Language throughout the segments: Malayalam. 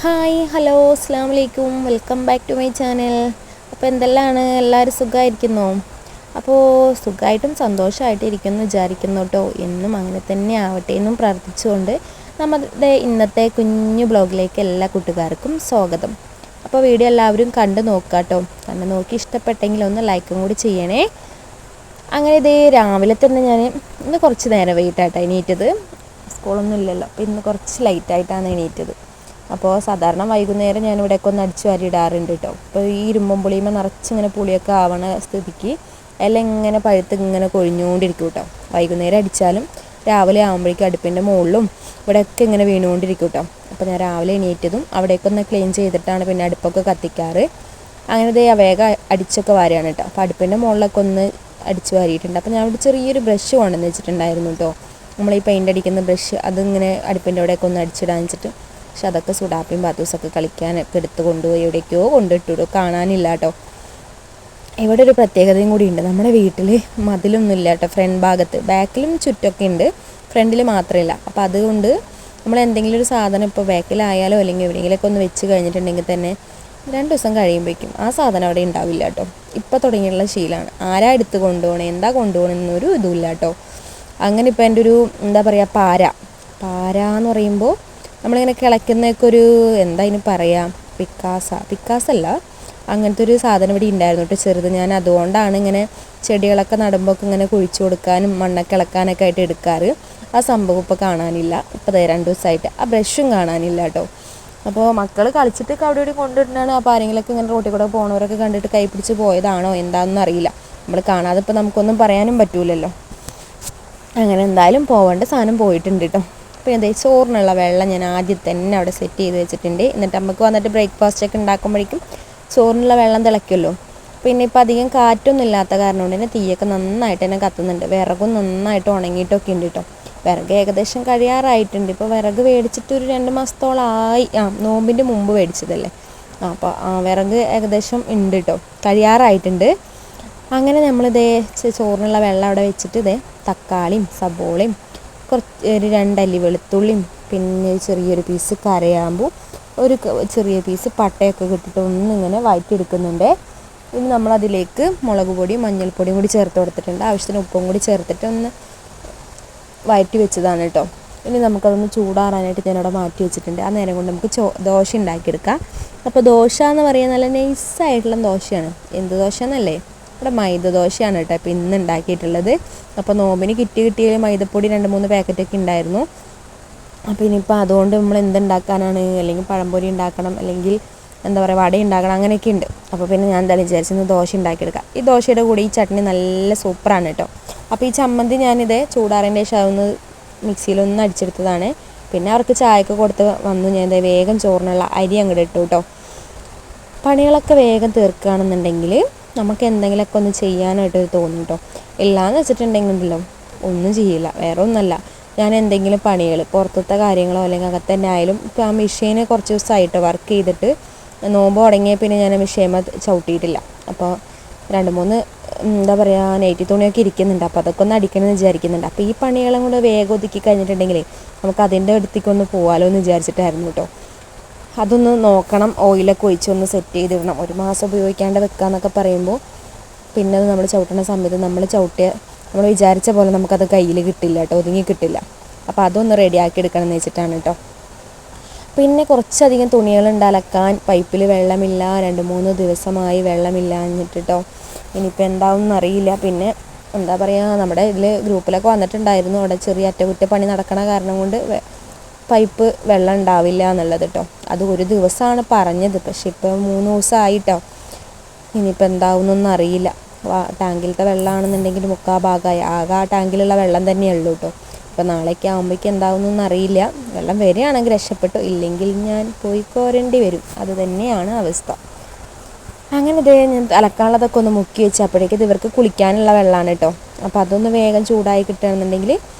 ഹായ് ഹലോ അസ്സാം വലൈക്കും welcome back to my channel. അപ്പോൾ എന്തെല്ലാമാണ്, എല്ലാവരും സുഖമായിരിക്കുന്നോ? അപ്പോൾ സുഖമായിട്ടും സന്തോഷമായിട്ട് ഇരിക്കുമെന്ന് വിചാരിക്കുന്നു കേട്ടോ. എന്നും അങ്ങനെ തന്നെ ആവട്ടെ എന്നും പ്രാർത്ഥിച്ചുകൊണ്ട് നമ്മുടെ ഇന്നത്തെ കുഞ്ഞു ബ്ലോഗിലേക്ക് എല്ലാ കൂട്ടുകാർക്കും സ്വാഗതം. അപ്പോൾ വീഡിയോ എല്ലാവരും കണ്ടു നോക്കുക കേട്ടോ. കണ്ടു നോക്കി ഇഷ്ടപ്പെട്ടെങ്കിൽ ഒന്ന് ലൈക്കും കൂടി ചെയ്യണേ. അങ്ങനെ ഇതേ രാവിലെ തന്നെ ഞാൻ ഇന്ന് കുറച്ച് നേരം വൈകിട്ടായിട്ടാണ് എണീറ്റത്. സ്കൂളൊന്നും ഇല്ലല്ലോ, അപ്പോൾ ഇന്ന് കുറച്ച് ലൈറ്റായിട്ടാണ് എണീറ്റത്. അപ്പോൾ സാധാരണ വൈകുന്നേരം ഞാൻ ഇവിടെയൊക്കെ ഒന്ന് അടിച്ചു വാരി ഇടാറുണ്ട് കേട്ടോ. അപ്പോൾ ഈ ഇരുമ്പം പുളിയുമ്പോൾ നിറച്ചിങ്ങനെ പുളിയൊക്കെ ആവണ സ്ഥിതിക്ക് എല്ലാം ഇങ്ങനെ പഴുത്ത് ഇങ്ങനെ കൊഴിഞ്ഞുകൊണ്ടിരിക്കും കേട്ടോ. വൈകുന്നേരം അടിച്ചാലും രാവിലെ ആകുമ്പോഴേക്കും അടുപ്പിൻ്റെ മുകളിലും ഇവിടെയൊക്കെ ഇങ്ങനെ വീണുകൊണ്ടിരിക്കും കേട്ടോ. അപ്പോൾ ഞാൻ രാവിലെ എണീറ്റതും അവിടേക്ക് ഒന്ന് ക്ലീൻ ചെയ്തിട്ടാണ് പിന്നെ അടുപ്പൊക്കെ കത്തിക്കാറ്. അങ്ങനെ ദേ വേഗം അടിച്ചൊക്കെ വാരുകയാണ് കേട്ടോ. അപ്പോൾ അടുപ്പിൻ്റെ മുകളിലൊക്കെ ഒന്ന് അടിച്ചു വാരിയിട്ടുണ്ട്. അപ്പോൾ ഞാൻ ഇവിടെ ചെറിയൊരു ബ്രഷ് കൊണ്ടുവന്ന് വെച്ചിട്ടുണ്ടായിരുന്നു കേട്ടോ. നമ്മൾ ഈ പെയിൻ്റ് അടിക്കുന്ന ബ്രഷ് അതിങ്ങനെ അടുപ്പിൻ്റെ അവിടെയൊക്കെ ഒന്ന് അടിച്ചിടാൻ വെച്ചിട്ട്. പക്ഷെ അതൊക്കെ സുഡാപ്പിയും ബാത്തൂസൊക്കെ കളിക്കാനൊക്കെ എടുത്ത് കൊണ്ടുപോയി എവിടേക്കോ കൊണ്ടിട്ടു, കാണാനില്ല കേട്ടോ. ഇവിടെ ഒരു പ്രത്യേകതയും കൂടി ഉണ്ട്. നമ്മുടെ വീട്ടിൽ മതിലൊന്നും ഇല്ല കേട്ടോ. ഫ്രണ്ട് ഭാഗത്ത്, ബാക്കിലും ചുറ്റൊക്കെ ഉണ്ട്, ഫ്രണ്ടിൽ മാത്രമില്ല. അപ്പോൾ അതുകൊണ്ട് നമ്മൾ എന്തെങ്കിലും ഒരു സാധനം ഇപ്പോൾ ബാക്കിലായാലോ അല്ലെങ്കിൽ എവിടെയെങ്കിലുമൊക്കെ ഒന്ന് വെച്ച് കഴിഞ്ഞിട്ടുണ്ടെങ്കിൽ തന്നെ 2 ദിവസം കഴിയുമ്പോഴേക്കും ആ സാധനം അവിടെ ഉണ്ടാവില്ല കേട്ടോ. ഇപ്പോൾ തുടങ്ങിയുള്ള ശീലമാണ്. ആരാ എടുത്ത് കൊണ്ടുപോകണേ, എന്താ കൊണ്ടുപോകണമെന്നൊരു ഇതുമില്ല കേട്ടോ. അങ്ങനെ ഇപ്പോൾ എൻ്റെ ഒരു എന്താ പറയുക, പാര എന്ന് പറയുമ്പോൾ നമ്മളിങ്ങനെ കിളയ്ക്കുന്നതൊക്കെ ഒരു എന്താ ഇതിന് പറയാം, പിക്കാസല്ല, അങ്ങനത്തെ ഒരു സാധനം ഇവിടെ ഉണ്ടായിരുന്നു കേട്ടോ, ചെറുത്. ഞാൻ അതുകൊണ്ടാണ് ഇങ്ങനെ ചെടികളൊക്കെ നടുമ്പോൾ ഒക്കെ ഇങ്ങനെ കുഴിച്ചു കൊടുക്കാനും മണ്ണൊക്കെ ഇളക്കാനൊക്കെ ആയിട്ട് എടുക്കാറ്. ആ സംഭവം ഇപ്പോൾ കാണാനില്ല. ഇപ്പോൾ 2 ദിവസമായിട്ട് ആ ബ്രഷും കാണാനില്ല കേട്ടോ. അപ്പോൾ മക്കൾ കളിച്ചിട്ടൊക്കെ അവിടെ ഇവിടെ കൊണ്ടുവരുന്നതാണ്. അപ്പോൾ ആരെങ്കിലുമൊക്കെ ഇങ്ങനെ റോട്ടിൽ കൂടെ പോകുന്നവരൊക്കെ കണ്ടിട്ട് കൈ പിടിച്ച് പോയതാണോ എന്താണെന്ന് അറിയില്ല. നമ്മൾ കാണാതെ ഇപ്പോൾ നമുക്കൊന്നും പറയാനും പറ്റൂലല്ലോ. അങ്ങനെ എന്തായാലും പോവേണ്ട സാധനം പോയിട്ടുണ്ട് കേട്ടോ. അപ്പോൾ എന്താ ചോറിനുള്ള വെള്ളം ഞാൻ ആദ്യം തന്നെ അവിടെ സെറ്റ് ചെയ്ത് വെച്ചിട്ടുണ്ട്. എന്നിട്ട് നമുക്ക് വന്നിട്ട് ബ്രേക്ക്ഫാസ്റ്റൊക്കെ ഉണ്ടാക്കുമ്പോഴേക്കും ചോറിനുള്ള വെള്ളം തിളയ്ക്കുമല്ലോ. പിന്നെ ഇപ്പോൾ അധികം കാറ്റൊന്നും ഇല്ലാത്ത കാരണം കൊണ്ട് തന്നെ തീയൊക്കെ നന്നായിട്ട് തന്നെ കത്തുന്നുണ്ട്. വിറകും നന്നായിട്ട് ഉണങ്ങിയിട്ടൊക്കെ ഉണ്ട് കേട്ടോ. വിറക് ഏകദേശം കഴിയാറായിട്ടുണ്ട്. ഇപ്പോൾ വിറക് മേടിച്ചിട്ട് ഒരു 2 മാസത്തോളമായി. നോമ്പിൻ്റെ മുമ്പ് മേടിച്ചതല്ലേ. അപ്പോൾ വിറക് ഏകദേശം ഉണ്ട് കേട്ടോ, കഴിയാറായിട്ടുണ്ട്. അങ്ങനെ നമ്മളിതേ ചോറിനുള്ള വെള്ളം അവിടെ വെച്ചിട്ട് ഇതേ തക്കാളിയും സബോളയും ഒരു 2 അല്ലി വെളുത്തുള്ളിയും പിന്നെ ചെറിയൊരു പീസ് കരയാമ്പും ഒരു ചെറിയ പീസ് പട്ടയൊക്കെ ഇട്ടിട്ട് ഒന്നിങ്ങനെ വഴറ്റിയെടുക്കുന്നുണ്ട്. ഇനി നമ്മളതിലേക്ക് മുളക് പൊടിയും മഞ്ഞൾപ്പൊടിയും കൂടി ചേർത്ത് കൊടുത്തിട്ടുണ്ട്. ആവശ്യത്തിന് ഉപ്പും കൂടി ചേർത്തിട്ട് ഒന്ന് വഴറ്റി വെച്ചതാണ് കേട്ടോ. ഇനി നമുക്കതൊന്ന് ചൂടാറാനായിട്ട് ഞാനവിടെ മാറ്റി വെച്ചിട്ടുണ്ട്. ആ നേരം കൊണ്ട് നമുക്ക് ദോശ ഉണ്ടാക്കിയെടുക്കാം. അപ്പോൾ ദോശ എന്ന് പറയുന്നത് നല്ല നൈസായിട്ടുള്ള ദോശയാണ്. എന്ത് ദോശ എന്നല്ലേ, ഇവിടെ മൈദ ദോശയാണ് കേട്ടോ ഇപ്പോൾ ഇന്ന് ഉണ്ടാക്കിയിട്ടുള്ളത്. അപ്പോൾ നോമ്പിന് കിട്ടിയ മൈദപ്പൊടി 2-3 പാക്കറ്റൊക്കെ ഉണ്ടായിരുന്നു. അപ്പോൾ ഇനിയിപ്പോൾ അതുകൊണ്ട് നമ്മൾ എന്തുണ്ടാക്കാനാണ്, അല്ലെങ്കിൽ പഴംപൊരി ഉണ്ടാക്കണം, അല്ലെങ്കിൽ എന്താ പറയുക വട ഉണ്ടാക്കണം, അങ്ങനെയൊക്കെ ഉണ്ട്. അപ്പോൾ പിന്നെ ഞാൻ എന്തായാലും വിചാരിച്ചത് ദോശ ഉണ്ടാക്കിയെടുക്കാം. ഈ ദോശയുടെ കൂടെ ഈ ചട്നി നല്ല സൂപ്പറാണ് കേട്ടോ. അപ്പോൾ ഈ ചമ്മന്തി ഞാനിത് ചൂടാറിൻ്റെ ശേഷം ഒന്ന് മിക്സിയിലൊന്ന് അടിച്ചെടുത്തതാണ്. പിന്നെ അവർക്ക് ചായയൊക്കെ കൊടുത്ത് വന്നു. ഞാൻ ഇതേ വേഗം ചോറിനുള്ള അരി അങ്ങോട്ട് ഇട്ടു കേട്ടോ. പണികളൊക്കെ വേഗം തീർക്കുകയാണെന്നുണ്ടെങ്കിൽ നമുക്ക് എന്തെങ്കിലുമൊക്കെ ഒന്ന് ചെയ്യാനായിട്ട് തോന്നും കേട്ടോ. ഇല്ലയെന്ന് വെച്ചിട്ടുണ്ടെങ്കിലോ ഒന്നും ചെയ്യില്ല. വേറെ ഒന്നല്ല, ഞാൻ എന്തെങ്കിലും പണികൾ പുറത്തത്തെ കാര്യങ്ങളോ അല്ലെങ്കിൽ അകത്ത് തന്നെ ആയാലും ഇപ്പോൾ ആ മെഷീന് കുറച്ച് ദിവസമായിട്ട് വർക്ക് ചെയ്തിട്ട് നോമ്പ് തുടങ്ങിയ പിന്നെ ഞാൻ മെഷീൻ ചവിട്ടിയിട്ടില്ല. അപ്പോൾ 2-3 എന്താ പറയുക നൈറ്റി തുണിയൊക്കെ ഇരിക്കുന്നുണ്ട്. അപ്പോൾ അതൊക്കെ ഒന്ന് അടിക്കണമെന്ന് വിചാരിക്കുന്നുണ്ട്. അപ്പോൾ ഈ പണികളും കൂടെ വേഗം ഒതുക്കി കഴിഞ്ഞിട്ടുണ്ടെങ്കിൽ നമുക്ക് അതിൻ്റെ അടുത്തേക്കൊന്ന് പോകാമല്ലോ എന്ന് വിചാരിച്ചിട്ടായിരുന്നു കേട്ടോ. അതൊന്ന് നോക്കണം, ഓയിലൊക്കെ ഒഴിച്ചൊന്ന് സെറ്റ് ചെയ്തിടണം. 1 മാസം ഉപയോഗിക്കാണ്ട് വെക്കാമെന്നൊക്കെ പറയുമ്പോൾ പിന്നെ അത് നമ്മൾ ചവിട്ടുന്ന സമയത്ത് നമ്മൾ വിചാരിച്ച പോലെ നമുക്കത് കയ്യിൽ കിട്ടില്ല കേട്ടോ, ഒതുങ്ങി കിട്ടില്ല. അപ്പോൾ അതൊന്ന് റെഡിയാക്കി എടുക്കണം എന്ന് വെച്ചിട്ടാണ് കേട്ടോ. പിന്നെ കുറച്ചധികം തുണികളുണ്ട് അലക്കാൻ. പൈപ്പിൽ വെള്ളമില്ല, 2-3 ദിവസമായി വെള്ളമില്ല എന്നിട്ട് കേട്ടോ. ഇനിയിപ്പോൾ എന്താവുമെന്ന് അറിയില്ല. പിന്നെ എന്താ പറയുക, നമ്മുടെ ഇതിൽ ഗ്രൂപ്പിലൊക്കെ വന്നിട്ടുണ്ടായിരുന്നു അവിടെ ചെറിയ അറ്റകുറ്റപ്പണി നടക്കണ കാരണം കൊണ്ട് പൈപ്പ് വെള്ളം ഉണ്ടാവില്ല എന്നുള്ളത് കേട്ടോ. അത് 1 ദിവസമാണ് പറഞ്ഞത്, പക്ഷെ ഇപ്പോൾ 3 ദിവസമായിട്ടോ. ഇനിയിപ്പോൾ എന്താവുമെന്നൊന്നും അറിയില്ല. ടാങ്കിലത്തെ വെള്ളമാണെന്നുണ്ടെങ്കിൽ 3/4 ഭാഗമായി. ആകെ ആ ടാങ്കിലുള്ള വെള്ളം തന്നെയുള്ളൂ കേട്ടോ. അപ്പോൾ നാളേക്ക് ആകുമ്പോഴേക്കും എന്താവുമെന്നൊന്നും അറിയില്ല. വെള്ളം വരികയാണെങ്കിൽ രക്ഷപ്പെട്ടു, ഇല്ലെങ്കിൽ ഞാൻ പോയി കോരേണ്ടി വരും. അത് തന്നെയാണ് അവസ്ഥ. അങ്ങനെ ഇതേ ഞാൻ അലക്കാനുള്ളതൊക്കെ ഒന്ന് മുക്കി വെച്ച് അപ്പോഴേക്കും ഇവർക്ക് കുളിക്കാനുള്ള വെള്ളമാണ് കേട്ടോ. അപ്പോൾ അതൊന്ന് വേഗം ചൂടായി കിട്ടുകയാണെന്നുണ്ടെങ്കിൽ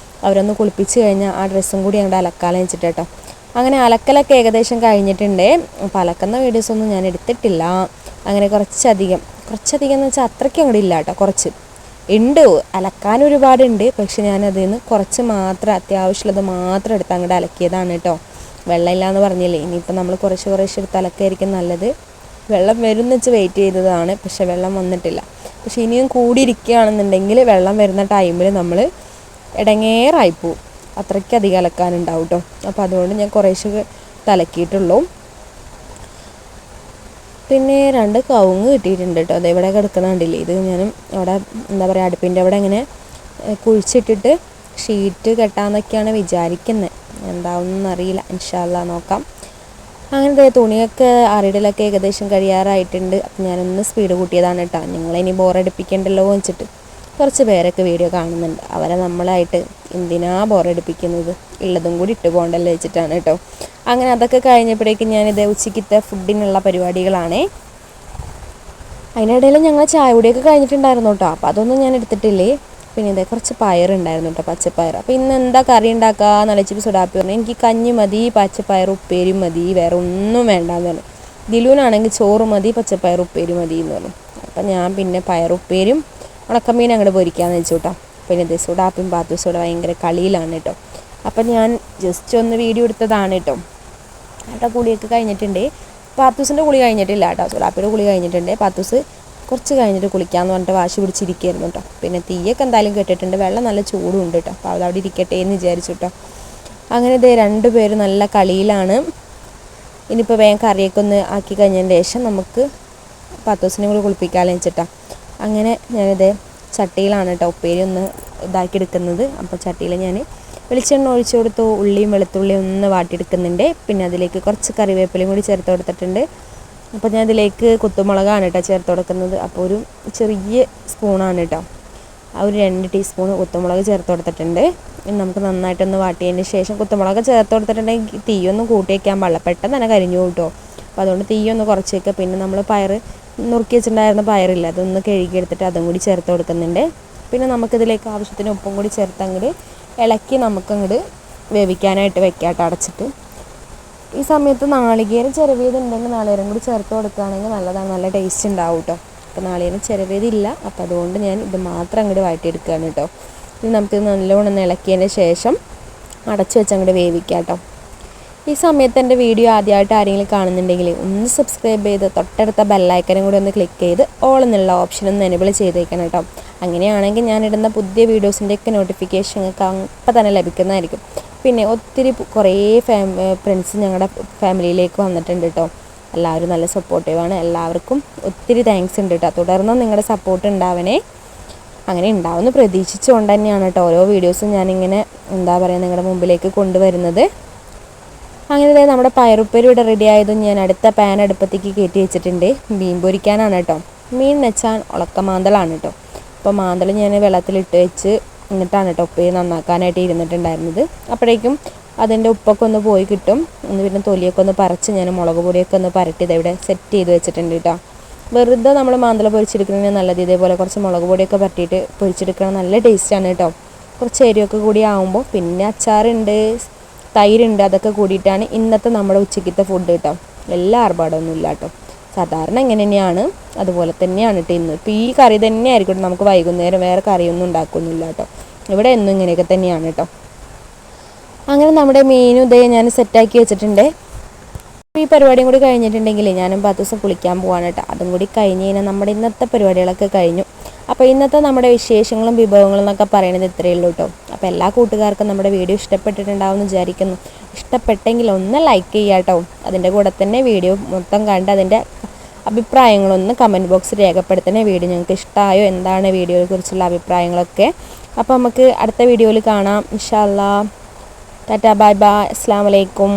അവരൊന്ന് കുളിപ്പിച്ച് കഴിഞ്ഞാൽ ആ ഡ്രസ്സും കൂടി അങ്ങോട്ട് അലക്കാമെന്ന് വെച്ചിട്ട് കേട്ടോ. അങ്ങനെ അലക്കലൊക്കെ ഏകദേശം കഴിഞ്ഞിട്ടുണ്ട്. അപ്പോൾ അലക്കുന്ന വീഡിയോസൊന്നും ഞാൻ എടുത്തിട്ടില്ല. അങ്ങനെ കുറച്ചധികം എന്ന് വെച്ചാൽ അത്രയ്ക്ക് അങ്ങോട്ട് ഇല്ല കേട്ടോ, കുറച്ച് ഉണ്ട്. അലക്കാൻ ഒരുപാടുണ്ട്, പക്ഷെ ഞാനതിൽ നിന്ന് കുറച്ച് മാത്രം അത്യാവശ്യമുള്ളത് മാത്രം എടുത്ത് അങ്ങോട്ട് അലക്കിയതാണ് കേട്ടോ. വെള്ളമില്ല എന്ന് പറഞ്ഞില്ലേ, ഇനിയിപ്പോൾ നമ്മൾ കുറേശ്ശെ എടുത്ത് അലക്കായിരിക്കും നല്ലത്. വെള്ളം വരുമെന്ന് വെച്ച് വെയിറ്റ് ചെയ്തതാണ്, പക്ഷെ വെള്ളം വന്നിട്ടില്ല. പക്ഷെ ഇനിയും കൂടിയിരിക്കുകയാണെന്നുണ്ടെങ്കിൽ വെള്ളം വരുന്ന ടൈമിൽ നമ്മൾ ഇടങ്ങേറായിപ്പോവും, അത്രയ്ക്കധികം അലക്കാനുണ്ടാവും കേട്ടോ. അപ്പോൾ അതുകൊണ്ട് ഞാൻ കുറേശ്ശെ തലക്കിയിട്ടുള്ളൂ. പിന്നെ 2 കവുങ്ങ് കിട്ടിയിട്ടുണ്ട് കേട്ടോ. അത് ഇവിടെ കിടക്കുന്നുണ്ടില്ലേ, ഇത് ഞാനും അവിടെ എന്താ പറയുക അടുപ്പിൻ്റെ അവിടെ ഇങ്ങനെ കുഴിച്ചിട്ടിട്ട് ഷീറ്റ് കെട്ടാമെന്നൊക്കെയാണ് വിചാരിക്കുന്നത്. എന്താവുമെന്നൊന്നും അറിയില്ല, ഇൻഷാ അല്ലാഹ് നോക്കാം. അങ്ങനത്തെ തുണിയൊക്കെ ആറിടലൊക്കെ ഏകദേശം കഴിയാറായിട്ടുണ്ട്. അപ്പം ഞാനൊന്ന് സ്പീഡ് കൂട്ടിയതാണ് കേട്ടോ, നിങ്ങളിനി ബോറടിപ്പിക്കണ്ടല്ലോ എന്ന് വെച്ചിട്ട്. കുറച്ച് പേരൊക്കെ വീഡിയോ കാണുന്നുണ്ട്, അവരെ നമ്മളായിട്ട് എന്തിനാ ബോറടിപ്പിക്കുന്നത്, ഉള്ളതും കൂടി ഇട്ട് പോകണ്ടല്ലോ വെച്ചിട്ടാണ് കേട്ടോ. അങ്ങനെ അതൊക്കെ കഴിഞ്ഞപ്പോഴേക്കും ഞാനിത് ഉച്ചയ്ക്കത്തെ ഫുഡിനുള്ള പരിപാടികളാണേ. അതിനിടയിൽ ഞങ്ങൾ ചായ കുടിയൊക്കെ കഴിഞ്ഞിട്ടുണ്ടായിരുന്നു കേട്ടോ. അപ്പോൾ അതൊന്നും ഞാൻ എടുത്തിട്ടില്ലേ. പിന്നെ ഇതേ കുറച്ച് പയറുണ്ടായിരുന്നു കേട്ടോ, പച്ചപ്പയർ. അപ്പോൾ ഇന്ന് എന്താ കറി ഉണ്ടാക്കാമെന്ന് ആലോചിച്ചപ്പോൾ സുഡാപ്പി പറഞ്ഞു എനിക്ക് കഞ്ഞി മതി, പച്ചപ്പയർ ഉപ്പേരി മതി, വേറെ ഒന്നും വേണ്ടാന്ന് പറഞ്ഞു. ദിലുവിനാണെങ്കിൽ ചോറ് മതി, പച്ചപ്പയർ ഉപ്പേരി മതി എന്ന് പറഞ്ഞു. അപ്പം ഞാൻ പിന്നെ പയറുപ്പേരും ഉണക്കമീൻ അങ്ങോട്ട് പൊരിക്കാമെന്ന് വെച്ചു കേട്ടോ. പിന്നെ ഇതേ സുഡാപ്പിയും പാത്തൂസോടെ ഭയങ്കര കളിയിലാണ് കേട്ടോ. അപ്പം ഞാൻ ജസ്റ്റ് ഒന്ന് വീഡിയോ എടുത്തതാണ് കേട്ടോ. ഏട്ടാ കുളിയൊക്കെ കഴിഞ്ഞിട്ടുണ്ട്. പാത്തൂസിൻ്റെ കുളി കഴിഞ്ഞിട്ടില്ല കേട്ടോ, സുഡാപ്പിയുടെ കുളി കഴിഞ്ഞിട്ടുണ്ട്. പാത്തൂസ് കുറച്ച് കഴിഞ്ഞിട്ട് കുളിക്കാമെന്ന് പറഞ്ഞിട്ട് വാശി പിടിച്ചിരിക്കുകയായിരുന്നു കേട്ടോ. പിന്നെ തീയൊക്കെ എന്തായാലും കെട്ടിയിട്ടുണ്ട്, വെള്ളം നല്ല ചൂടും ഉണ്ട് കേട്ടോ. അപ്പോൾ അതവിടെ ഇരിക്കട്ടെ എന്ന് വിചാരിച്ചു കേട്ടോ. അങ്ങനെ ഇതേ 2 പേരും നല്ല കളിയിലാണ്. ഇനിയിപ്പോൾ വേഗം കറിയൊക്കെ ഒന്ന് ആക്കി കഴിഞ്ഞതിന് ശേഷം നമുക്ക് പാത്തൂസിനെ കൂടി കുളിപ്പിക്കാമെന്ന് വെച്ചിട്ടാണ്. അങ്ങനെ ഞാനിത് ചട്ടിയിലാണ് കേട്ടോ ഉപ്പേരി ഒന്ന് ഇതാക്കി എടുക്കുന്നത്. അപ്പോൾ ചട്ടിയിൽ ഞാൻ വെളിച്ചെണ്ണ ഒഴിച്ചു കൊടുത്തു, ഉള്ളിയും വെളുത്തുള്ളിയും ഒന്ന് വാട്ടിയെടുക്കുന്നുണ്ട്. പിന്നെ അതിലേക്ക് കുറച്ച് കറിവേപ്പിലയും കൂടി ചേർത്ത് കൊടുത്തിട്ടുണ്ട്. അപ്പോൾ ഞാൻ ഇതിലേക്ക് കുത്തുമുളകാണ് കേട്ടോ ചേർത്ത് കൊടുക്കുന്നത്. അപ്പോൾ ഒരു ചെറിയ സ്പൂണാണ് കേട്ടോ, ആ ഒരു 2 ടീസ്പൂൺ കുത്തുമുളക് ചേർത്ത് കൊടുത്തിട്ടുണ്ട്. ഇനി നമുക്ക് നന്നായിട്ടൊന്ന് വാട്ടിയതിന് ശേഷം കുത്തുമുളക് ചേർത്ത് കൊടുത്തിട്ടുണ്ടെങ്കിൽ തീയൊന്നും കൂട്ടി വയ്ക്കാൻ പാടില്ല, പെട്ടെന്ന് തന്നെ കരിഞ്ഞു കേട്ടോ. അപ്പോൾ അതുകൊണ്ട് തീയൊന്ന് കുറച്ച് വയ്ക്കുക. പിന്നെ നമ്മൾ പയർ നുറുക്കി വെച്ചിട്ടുണ്ടായിരുന്ന പയറില്ല, അതൊന്ന് കഴുകിയെടുത്തിട്ട് അതും കൂടി ചേർത്ത് കൊടുക്കുന്നുണ്ട്. പിന്നെ നമുക്കിതിലേക്ക് ആവശ്യത്തിന് ഉപ്പും കൂടി ചേർത്ത് അങ്ങോട്ട് ഇളക്കി നമുക്കങ്ങോട്ട് വേവിക്കാനായിട്ട് വെക്കാട്ടോ അടച്ചിട്ട്. ഈ സമയത്ത് നാളികേരം ചിരവിയതുണ്ടെങ്കിൽ നാളികേരം കൂടി ചേർത്ത് കൊടുക്കുകയാണെങ്കിൽ നല്ലതാണ്, നല്ല ടേസ്റ്റ് ഉണ്ടാവും കേട്ടോ. അപ്പോൾ നാളികേരം ചിരവിയതില്ല, അപ്പോൾ അതുകൊണ്ട് ഞാൻ ഇത് മാത്രം അങ്ങോട്ട് വാട്ടിയെടുക്കുകയാണ് കേട്ടോ. ഇനി നമുക്കിത് നല്ലോണം ഇളക്കിയതിന് ശേഷം അടച്ചു വെച്ച് അങ്ങോട്ട് വേവിക്കാം കേട്ടോ. ഈ സമയത്ത് എൻ്റെ വീഡിയോ ആദ്യമായിട്ട് ആരെങ്കിലും കാണുന്നുണ്ടെങ്കിൽ ഒന്ന് സബ്സ്ക്രൈബ് ചെയ്ത് തൊട്ടടുത്ത ബെല്ലൈക്കനും കൂടി ഒന്ന് ക്ലിക്ക് ചെയ്ത് ഓൾ എന്നുള്ള ഓപ്ഷൻ ഒന്ന് എനേബിൾ ചെയ്തേക്കണം കേട്ടോ. അങ്ങനെയാണെങ്കിൽ ഞാനിടുന്ന പുതിയ വീഡിയോസിൻ്റെയൊക്കെ നോട്ടിഫിക്കേഷൻ നിങ്ങൾക്ക് അപ്പം തന്നെ ലഭിക്കുന്നതായിരിക്കും. പിന്നെ ഒത്തിരി കുറേ ഫ്രണ്ട്സ് ഞങ്ങളുടെ ഫാമിലിയിലേക്ക് വന്നിട്ടുണ്ട് കേട്ടോ. എല്ലാവരും നല്ല സപ്പോർട്ടീവാണ്, എല്ലാവർക്കും ഒത്തിരി താങ്ക്സ് ഉണ്ട് കേട്ടോ. തുടർന്നും നിങ്ങളുടെ സപ്പോർട്ട് ഉണ്ടാവണേ. അങ്ങനെ ഉണ്ടാവുമെന്ന് പ്രതീക്ഷിച്ചുകൊണ്ട് തന്നെയാണ് കേട്ടോ ഓരോ വീഡിയോസും ഞാനിങ്ങനെ എന്താ പറയുക നിങ്ങളുടെ മുമ്പിലേക്ക് കൊണ്ടുവരുന്നത്. അങ്ങനെ നമ്മുടെ പയറുപ്പേരി ഇവിടെ റെഡി ആയതും ഞാൻ അടുത്ത പാൻ അടുപ്പത്തേക്ക് കയറ്റി വെച്ചിട്ടുണ്ട്. മീൻ പൊരിക്കാനാണ് കേട്ടോ. മീൻ വെച്ചാൽ ഉണക്കമാന്തളാണ് കേട്ടോ. അപ്പോൾ മാന്തൾ ഞാൻ വെള്ളത്തിലിട്ട് വെച്ച് എന്നിട്ടാണ് കേട്ടോ ഉപ്പേരി നന്നാക്കാനായിട്ട് ഇരുന്നിട്ടുണ്ടായിരുന്നത്. അപ്പോഴേക്കും അതിൻ്റെ ഉപ്പൊക്കെ ഒന്ന് പോയി കിട്ടും. ഒന്ന് പിന്നെ തൊലിയൊക്കെ ഒന്ന് പറിച്ച് ഞാൻ മുളക് പൊടിയൊക്കെ ഒന്ന് പരട്ടി ഇതവിടെ സെറ്റ് ചെയ്ത് വെച്ചിട്ടുണ്ട് കേട്ടോ. വെറുതെ നമ്മൾ മാന്തള പൊരിച്ചെടുക്കുന്നതിന് നല്ലത് ഇതേപോലെ കുറച്ച് മുളക് പൊടിയൊക്കെ പരട്ടിയിട്ട് പൊരിച്ചെടുക്കണം, നല്ല ടേസ്റ്റാണ് കേട്ടോ. കുറച്ച് എരിവൊക്കെ കൂടി ആകുമ്പോൾ പിന്നെ അച്ചാറുണ്ട്, തൈരുണ്ട്, അതൊക്കെ കൂടിയിട്ടാണ് ഇന്നത്തെ നമ്മുടെ ഉച്ചയ്ക്കത്തെ ഫുഡ് കേട്ടോ. എല്ലാ ആർഭാടമൊന്നും ഇല്ല കേട്ടോ, സാധാരണ എങ്ങനെ തന്നെയാണ് അതുപോലെ തന്നെയാണ് കേട്ടോ ഇന്ന്. ഇപ്പോൾ ഈ കറി തന്നെ ആയിരിക്കും നമുക്ക് വൈകുന്നേരം, വേറെ കറിയൊന്നും ഉണ്ടാക്കുന്നില്ല കേട്ടോ. ഇവിടെ എന്നും ഇങ്ങനെയൊക്കെ തന്നെയാണ് കേട്ടോ. അങ്ങനെ നമ്മുടെ മീനും ഇതേ ഞാൻ സെറ്റാക്കി വെച്ചിട്ടുണ്ട്. ഈ പരിപാടിയും കൂടി കഴിഞ്ഞിട്ടുണ്ടെങ്കിൽ ഞാനും 10 ദിവസം കുളിക്കാൻ പോവാണ് കേട്ടോ. അതും കൂടി കഴിഞ്ഞ് കഴിഞ്ഞാൽ നമ്മുടെ ഇന്നത്തെ പരിപാടികളൊക്കെ കഴിഞ്ഞു. അപ്പോൾ ഇന്നത്തെ നമ്മുടെ വിശേഷങ്ങളും വിഭവങ്ങളും എന്നൊക്കെ പറയുന്നത് ഇത്രയേ ഉള്ളൂ കേട്ടോ. അപ്പോൾ എല്ലാ കൂട്ടുകാർക്കും നമ്മുടെ വീഡിയോ ഇഷ്ടപ്പെട്ടിട്ടുണ്ടാവുമെന്ന് വിചാരിക്കുന്നു. ഇഷ്ടപ്പെട്ടെങ്കിൽ ഒന്ന് ലൈക്ക് ചെയ്യുക കേട്ടോ. അതിൻ്റെ കൂടെ തന്നെ വീഡിയോ മൊത്തം കണ്ട് അതിൻ്റെ അഭിപ്രായങ്ങളൊന്ന് കമൻറ്റ് ബോക്സിൽ രേഖപ്പെടുത്തണേ. വീഡിയോ നിങ്ങൾക്ക് ഇഷ്ടമായോ, എന്താണ് വീഡിയോയെ കുറിച്ചുള്ള അഭിപ്രായങ്ങളൊക്കെ. അപ്പോൾ നമുക്ക് അടുത്ത വീഡിയോയിൽ കാണാം ഇൻഷാ അല്ലാ. ടാറ്റാ ബൈ ബൈ, അസ്സലാമു അലൈക്കും.